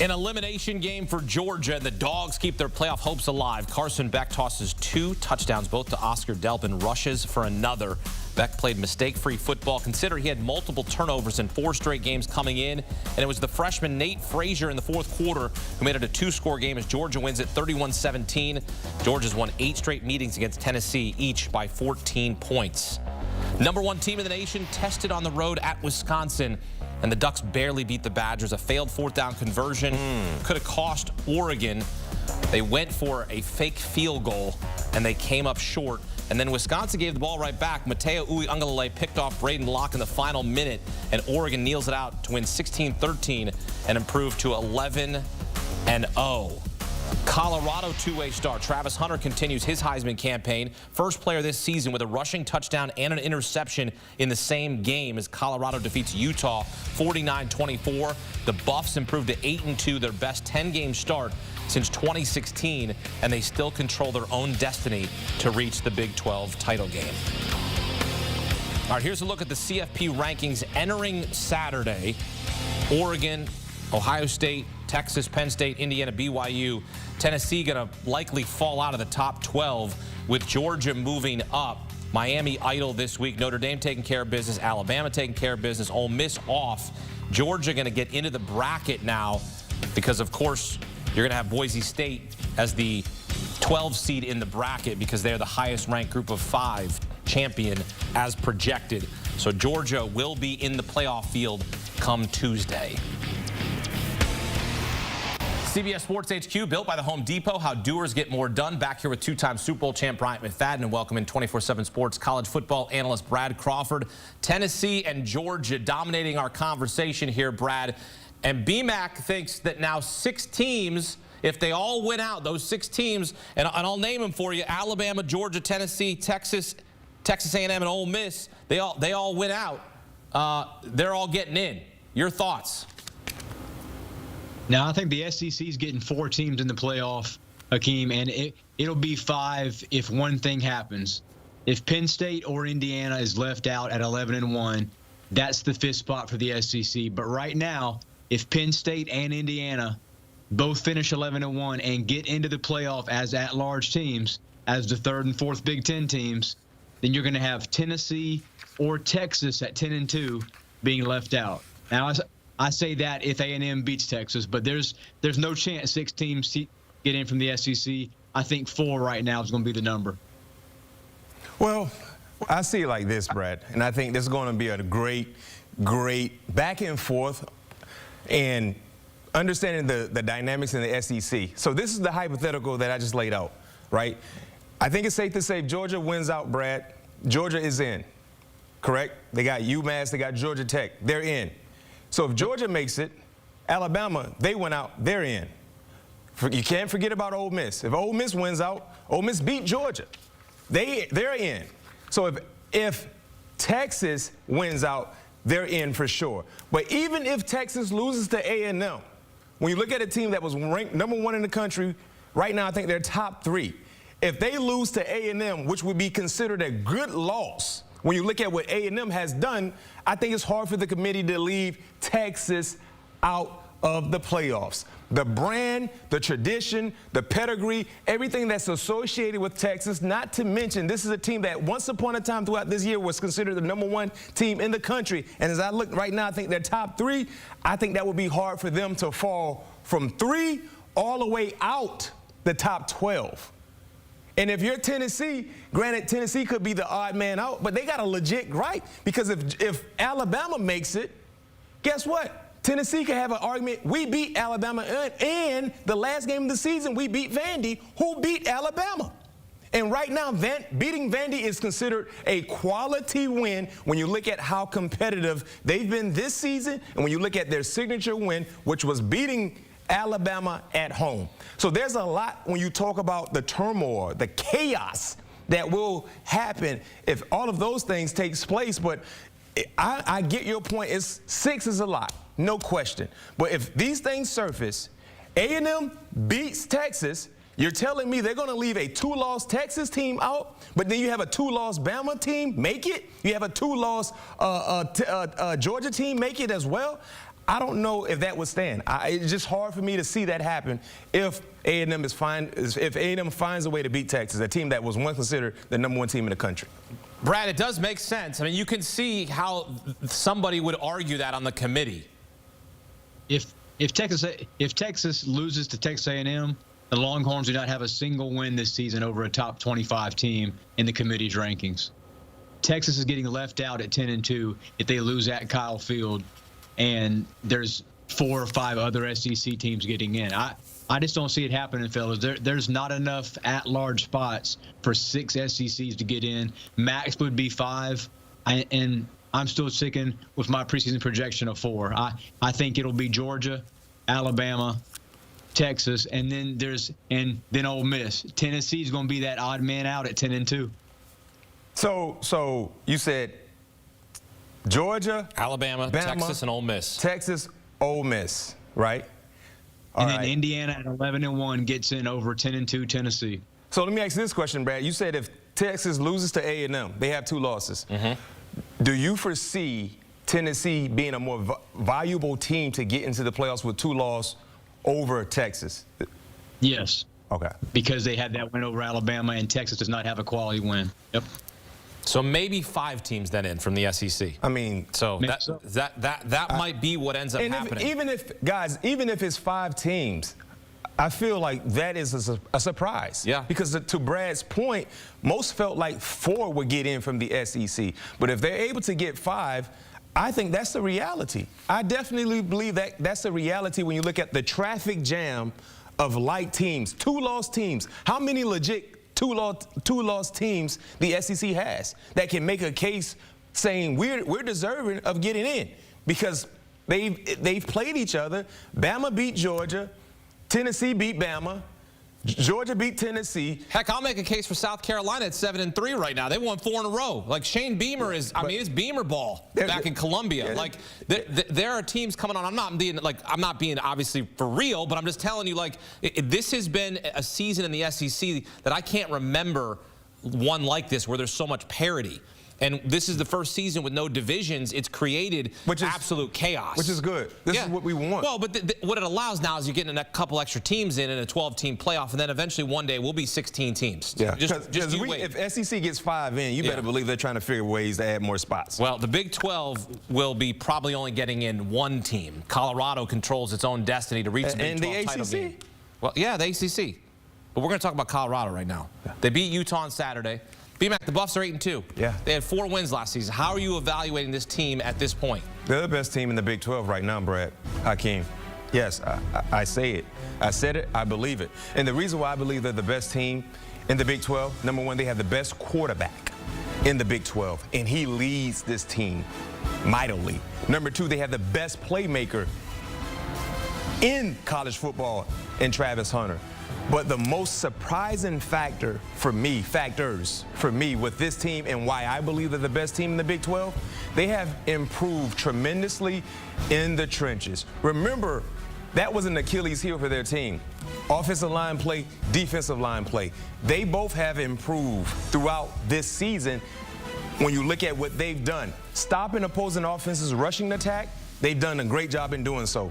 An elimination game for Georgia, and the Dogs keep their playoff hopes alive. Carson Beck tosses 2 touchdowns, both to Oscar Delp, and rushes for another. Beck played mistake-free football. Consider he had multiple turnovers in 4 straight games coming in, and it was the freshman Nate Frazier in the 4th quarter who made it a 2-score game as Georgia wins at 31-17. Georgia's won 8 straight meetings against Tennessee, each by 14 points. Number 1 team in the nation tested on the road at Wisconsin, and the Ducks barely beat the Badgers. A failed 4th down conversion could have cost Oregon. They went for a fake field goal, and they came up short. And then Wisconsin gave the ball right back. Mateo Uiagalelei picked off Braden Locke in the final minute, and Oregon kneels it out to win 16-13 and improve to 11-0. Colorado two-way star Travis Hunter continues his Heisman campaign. First player this season with a rushing touchdown and an interception in the same game as Colorado defeats Utah 49-24. The Buffs improved to 8-2, their best 10-game start since 2016, and they still control their own destiny to reach the Big 12 title game. All right, here's a look at the CFP rankings entering Saturday. Oregon, Ohio State, Texas, Penn State, Indiana, BYU. Tennessee going to likely fall out of the top 12 with Georgia moving up. Miami idle this week. Notre Dame taking care of business. Alabama taking care of business. Ole Miss off. Georgia going to get into the bracket now because, of course, you're going to have Boise State as the 12 seed in the bracket because they're the highest ranked group of 5 champion as projected. So Georgia will be in the playoff field come Tuesday. CBS Sports HQ, built by the Home Depot, how doers get more done. Back here with 2-time Super Bowl champ Bryant McFadden, and welcome in 24/7 Sports college football analyst Brad Crawford. Tennessee and Georgia dominating our conversation here, Brad. And BMAC thinks that now 6 teams, if they all win out, those 6 teams, and I'll name them for you: Alabama, Georgia, Tennessee, Texas A&M, and Ole Miss. They all win out. They're all getting in. Your thoughts? Now, I think the SEC is getting 4 teams in the playoff, Hakeem, and it'll be 5 if one thing happens. If Penn State or Indiana is left out at 11-1, that's the 5th spot for the SEC. But right now, if Penn State and Indiana both finish 11-1 and get into the playoff as at-large teams, as the 3rd and 4th Big Ten teams, then you're going to have Tennessee or Texas at 10-2 being left out. Now, I say that if A&M beats Texas, but there's no chance 6 teams get in from the SEC. I think 4 right now is going to be the number. Well, I see it like this, Brad, and I think this is going to be a great back and forth and understanding the dynamics in the SEC. So this is the hypothetical that I just laid out, right? I think it's safe to say if Georgia wins out, Brad, Georgia is in, correct? They got UMass, they got Georgia Tech, they're in. So if Georgia makes it, Alabama, they went out, they're in. You can't forget about Ole Miss. If Ole Miss wins out, Ole Miss beat Georgia. They're in. So if Texas wins out, they're in for sure. But even if Texas loses to A&M, when you look at a team that was ranked number 1 in the country, right now I think they're top 3. If they lose to A&M, which would be considered a good loss, when you look at what A&M has done, I think it's hard for the committee to leave Texas out of the playoffs. The brand, the tradition, the pedigree, everything that's associated with Texas, not to mention this is a team that once upon a time throughout this year was considered the number 1 team in the country. And as I look right now, I think they're top 3. I think that would be hard for them to fall from 3 all the way out the top 12. And if you're Tennessee, granted, Tennessee could be the odd man out, but they got a legit gripe because if Alabama makes it, guess what? Tennessee could have an argument. We beat Alabama, and the last game of the season, we beat Vandy, who beat Alabama. And right now, beating Vandy is considered a quality win when you look at how competitive they've been this season and when you look at their signature win, which was beating Alabama at home. So there's a lot when you talk about the turmoil, the chaos that will happen if all of those things takes place. But I get your point. 6 is a lot, no question. But if these things surface, A&M beats Texas, you're telling me they're going to leave a 2-loss Texas team out, but then you have a 2-loss Bama team make it? You have a 2-loss Georgia team make it as well? I don't know if that would stand. It's just hard for me to see that happen if A&M if A&M finds a way to beat Texas, a team that was once considered the #1 team in the country. Brad, it does make sense. I mean, you can see how somebody would argue that on the committee. If Texas loses to Texas A&M, the Longhorns do not have a single win this season over a top 25 team in the committee's rankings. Texas is getting left out at 10-2 if they lose at Kyle Field, and there's 4 or 5 other SEC teams getting in. I just don't see it happening, fellas. There's not enough at-large spots for 6 SECs to get in. Max would be 5, and I'm still sticking with my preseason projection of 4. I think it'll be Georgia, Alabama, Texas, and then Ole Miss. Tennessee's going to be that odd man out at 10-2. So you said Georgia, Alabama, Bama, Texas, and Ole Miss. Texas, Ole Miss, right? And then Indiana at 11-1 gets in over 10-2 Tennessee. So let me ask you this question, Brad. You said if Texas loses to A&M, they have 2 losses. Do you foresee Tennessee being a more valuable team to get into the playoffs with 2 losses over Texas? Yes. Okay. Because they had that win over Alabama, and Texas does not have a quality win. Yep. So maybe 5 teams then in from the SEC. I mean, so that might be what ends up happening. Even if it's 5 teams, I feel like that is a surprise. Yeah. Because to Brad's point, most felt like 4 would get in from the SEC. But if they're able to get 5, I think that's the reality. I definitely believe that that's the reality when you look at the traffic jam of light teams, 2 lost teams. How many legit two lost teams the SEC has that can make a case saying we're deserving of getting in because they've played each other. Bama beat Georgia, Tennessee beat Bama, Georgia beat Tennessee. Heck, I'll make a case for South Carolina at 7-3 right now. They won 4 in a row. Like Shane Beamer is, I mean, it's Beamer ball back in Columbia. Like there are teams coming on. I'm not being obviously for real, but I'm just telling you, like this has been a season in the SEC that I can't remember one like this where there's so much parity. And this is the first season with no divisions. It's created absolute chaos. Which is good. This is what we want. Well, but what it allows now is you're getting a couple extra teams in a 12-team playoff, and then eventually one day we'll be 16 teams. Yeah. Just if SEC gets 5 in, you better believe they're trying to figure ways to add more spots. Well, the Big 12 will be probably only getting in 1 team. Colorado controls its own destiny to reach the Big 12 title game. Well, yeah, the ACC. But we're going to talk about Colorado right now. Yeah. They beat Utah on Saturday. B-Mac, the Buffs are 8-2. Yeah. They had 4 wins last season. How are you evaluating this team at this point? They're the best team in the Big 12 right now, Brad. Hakeem. Yes, I say it. I said it. I believe it. And the reason why I believe they're the best team in the Big 12, #1, they have the best quarterback in the Big 12, and he leads this team mightily. #2, they have the best playmaker in college football in Travis Hunter. But the most surprising factors for me with this team and why I believe they're the best team in the Big 12, they have improved tremendously in the trenches. Remember, that was an Achilles heel for their team. Offensive line play, defensive line play. They both have improved throughout this season when you look at what they've done. Stopping opposing offenses' rushing attack, they've done a great job in doing so.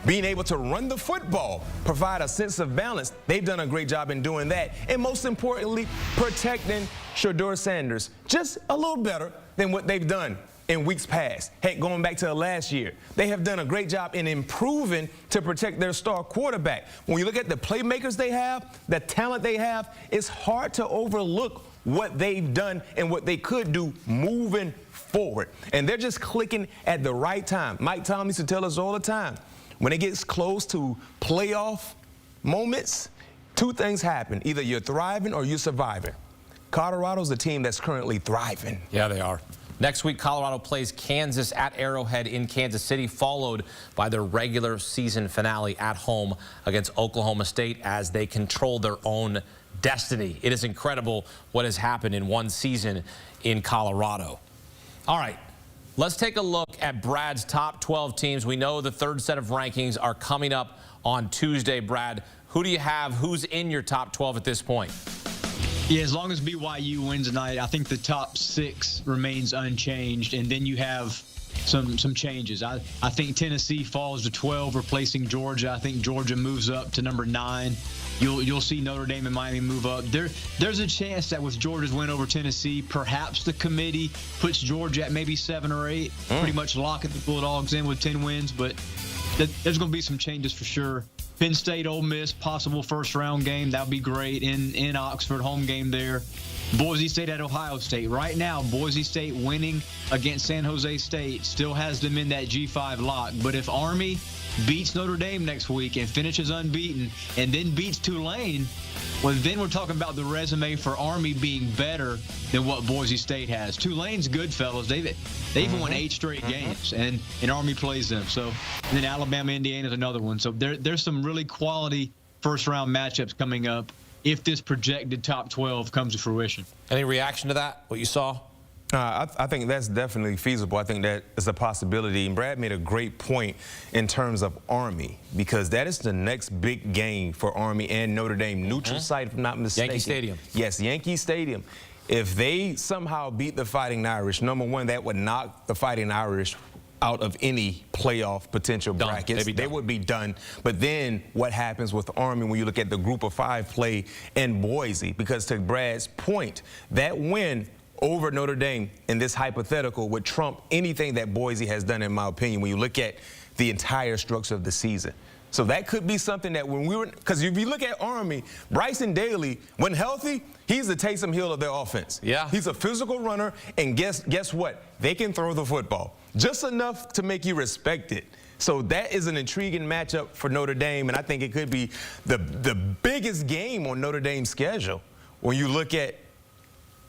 Being able to run the football, provide a sense of balance, they've done a great job in doing that. And most importantly, protecting Shedeur Sanders just a little better than what they've done in weeks past. Heck, going back to last year, they have done a great job in improving to protect their star quarterback. When you look at the playmakers they have, the talent they have, it's hard to overlook what they've done and what they could do moving forward. And they're just clicking at the right time. Mike Tomlin used to tell us all the time, when it gets close to playoff moments, 2 things happen. Either you're thriving or you're surviving. Colorado's a team that's currently thriving. Yeah, they are. Next week, Colorado plays Kansas at Arrowhead in Kansas City, followed by their regular season finale at home against Oklahoma State as they control their own destiny. It is incredible what has happened in 1 season in Colorado. All right. Let's take a look at Brad's top 12 teams. We know the 3rd set of rankings are coming up on Tuesday. Brad, who do you have? Who's in your top 12 at this point? Yeah, as long as BYU wins tonight, I think the top 6 remains unchanged. And then you have some changes. I think Tennessee falls to 12, replacing Georgia. I think Georgia moves up to number 9. You'll see Notre Dame and Miami move up. There's a chance that with Georgia's win over Tennessee, perhaps the committee puts Georgia at maybe 7 or 8, pretty much locking the Bulldogs in with 10 wins. But there's going to be some changes for sure. Penn State, Ole Miss, possible first-round game. That would be great in Oxford, home game there. Boise State at Ohio State. Right now, Boise State winning against San Jose State still has them in that G5 lock. But if Army beats Notre Dame next week and finishes unbeaten and then beats Tulane, well, then we're talking about the resume for Army being better than what Boise State has. Tulane's good, fellas. They've won 8 straight games, and Army plays them. So, and then Alabama, Indiana is another one. So there's some really quality first-round matchups coming up if this projected top 12 comes to fruition. Any reaction to that, what you saw? I think that's definitely feasible. I think that is a possibility. And Brad made a great point in terms of Army, because that is the next big game for Army and Notre Dame. Neutral site, if I'm not mistaken. Yankee Stadium. Yes, Yankee Stadium. If they somehow beat the Fighting Irish, number one, that would knock the Fighting Irish out of any playoff potential brackets. They would be done. But then what happens with Army when you look at the group of 5 play in Boise? Because to Brad's point, that win over Notre Dame in this hypothetical would trump anything that Boise has done, in my opinion, when you look at the entire structure of the season. So that could be something that when we were, because if you look at Army, Bryson Daly, when healthy, he's the Taysom Hill of their offense. Yeah. He's a physical runner, and guess what? They can throw the football. Just enough to make you respect it. So that is an intriguing matchup for Notre Dame, and I think it could be the biggest game on Notre Dame's schedule when you look at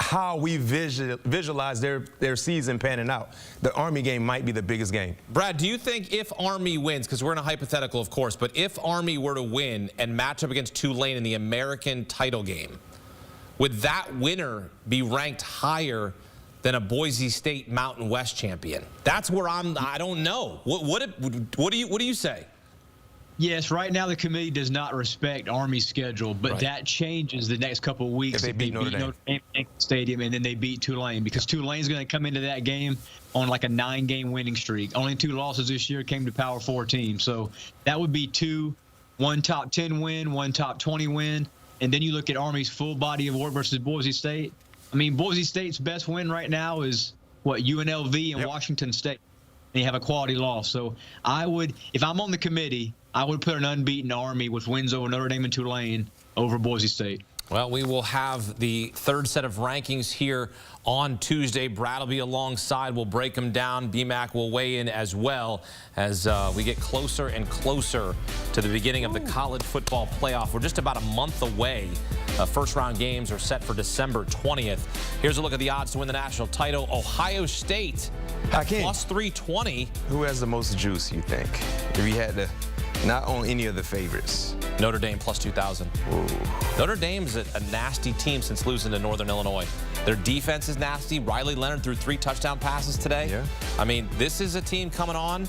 how we visualize their season panning out. The Army game might be the biggest game. Brad, do you think if Army wins, because we're in a hypothetical, of course, but if Army were to win and match up against Tulane in the American title game, would that winner be ranked higher than a Boise State Mountain West champion? That's where I don't know. What do you say? Yes, right now the committee does not respect Army's schedule, but that changes the next couple of weeks if they beat Notre Dame Stadium and then they beat Tulane, because Tulane's going to come into that game on like a 9-game winning streak. Only 2 losses this year came to Power 4 teams. So that would be 2, 1 top 10 win, 1 top 20 win. And then you look at Army's full body of work versus Boise State. I mean, Boise State's best win right now is, what, UNLV and Washington State. They have a quality loss. So I would, if I'm on the committee, I would put an unbeaten Army with wins over Notre Dame and Tulane over Boise State. Well, we will have the 3rd set of rankings here on Tuesday. Brad will be alongside. We'll break them down. BMAC will weigh in as well as we get closer and closer to the beginning of the college football playoff. We're just about a month away. First-round games are set for December 20th. Here's a look at the odds to win the national title. Ohio State plus 320. Who has the most juice, you think? If you had to, not on any of the favorites. Notre Dame plus 2,000. Notre Dame's a nasty team since losing to Northern Illinois. Their defense is nasty. Riley Leonard threw 3 touchdown passes today. Yeah. I mean, this is a team coming on.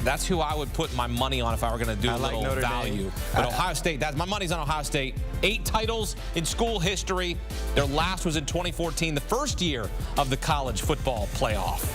That's who I would put my money on if I were going to do a little value. But Ohio State, my money's on Ohio State. 8 titles in school history. Their last was in 2014, the first year of the college football playoff.